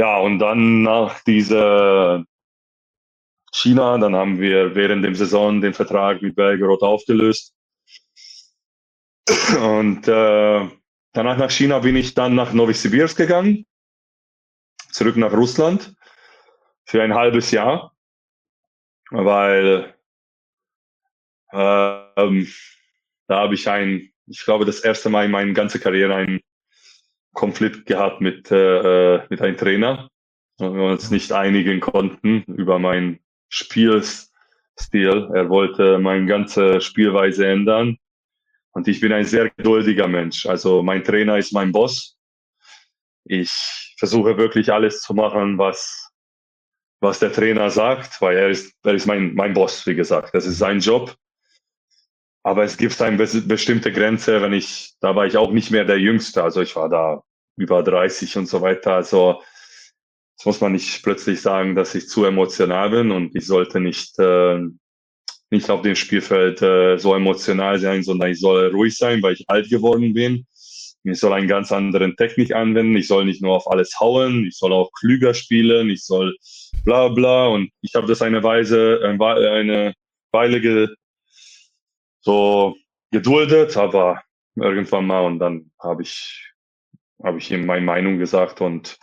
Ja, und dann nach dieser China, dann haben wir während der Saison den Vertrag mit Belgorod aufgelöst. Und danach nach China bin ich dann nach Novosibirsk gegangen, zurück nach Russland für ein halbes Jahr, weil ähm, da habe ich glaube, das erste Mal in meiner ganzen Karriere einen Konflikt gehabt mit einem Trainer, und wir uns nicht einigen konnten über meinen Spielstil. Er wollte meine ganze Spielweise ändern. Und ich bin ein sehr geduldiger Mensch. Also mein Trainer ist mein Boss. Ich versuche wirklich alles zu machen, was der Trainer sagt, weil er ist mein Boss, wie gesagt. Das ist sein Job. Aber es gibt eine bestimmte Grenze, da war ich auch nicht mehr der Jüngste. Also ich war da über 30 und so weiter. Also das muss man nicht plötzlich sagen, dass ich zu emotional bin, und ich sollte nicht auf dem Spielfeld so emotional sein, sondern ich soll ruhig sein, weil ich alt geworden bin. Ich soll eine ganz andere Technik anwenden. Ich soll nicht nur auf alles hauen. Ich soll auch klüger spielen. Ich soll bla bla. Und ich habe das eine Weile so geduldet, aber irgendwann mal, und dann habe ich ihm meine Meinung gesagt, und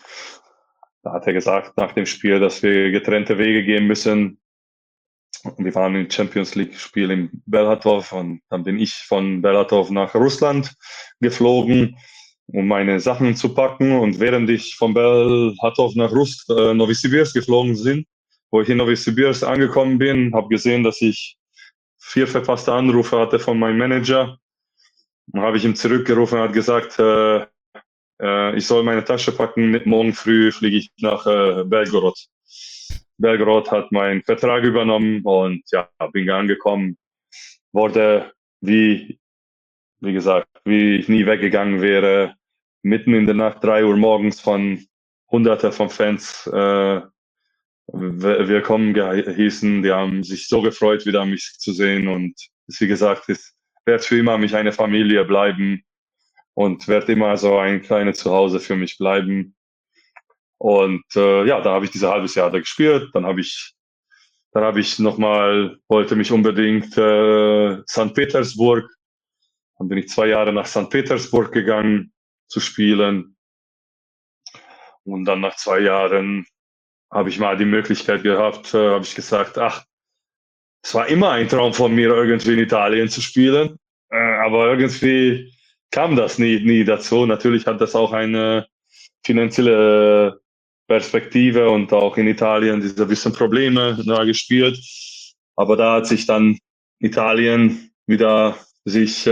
da hat er gesagt nach dem Spiel, dass wir getrennte Wege gehen müssen. Wir waren im Champions League Spiel in Bełchatów, und dann bin ich von Bełchatów nach Russland geflogen, um meine Sachen zu packen. Und während ich von Bełchatów nach Novosibirsk geflogen bin, wo ich in Novosibirsk angekommen bin, habe gesehen, dass ich 4 verpasste Anrufe hatte von meinem Manager. Dann habe ich ihm zurückgerufen und hat gesagt, ich soll meine Tasche packen, morgen früh fliege ich nach Belgorod. Belgorod hat meinen Vertrag übernommen, und ja, bin angekommen, wurde wie gesagt, wie ich nie weggegangen wäre, mitten in der Nacht, 3 Uhr morgens, von Hunderte von Fans willkommen gehießen. Die haben sich so gefreut, wieder mich zu sehen, und wie gesagt, es wird für immer mich eine Familie bleiben und wird immer so ein kleines Zuhause für mich bleiben. Und ja, da habe ich diese halbes Jahr da gespielt. Dann habe ich nochmal, wollte mich unbedingt St. Petersburg. Dann bin ich 2 Jahre nach St. Petersburg gegangen zu spielen. Und dann nach 2 Jahren habe ich mal die Möglichkeit gehabt, habe ich gesagt, ach, es war immer ein Traum von mir, irgendwie in Italien zu spielen. Aber irgendwie kam das nie dazu. Natürlich hat das auch eine finanzielle Perspektive, und auch in Italien diese bisschen Probleme da gespielt. Aber da hat sich dann Italien wieder sich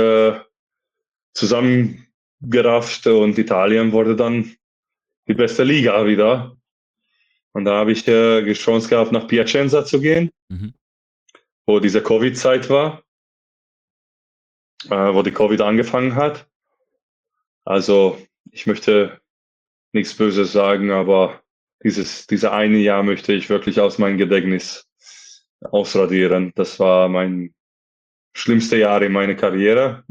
zusammengerafft, und Italien wurde dann die beste Liga wieder. Und da habe ich die Chance gehabt, nach Piacenza zu gehen, Mhm. wo diese Covid-Zeit war, wo die Covid angefangen hat. Also ich möchte nichts Böses sagen, aber diese eine Jahr möchte ich wirklich aus meinem Gedächtnis ausradieren. Das war mein schlimmste Jahr in meiner Karriere.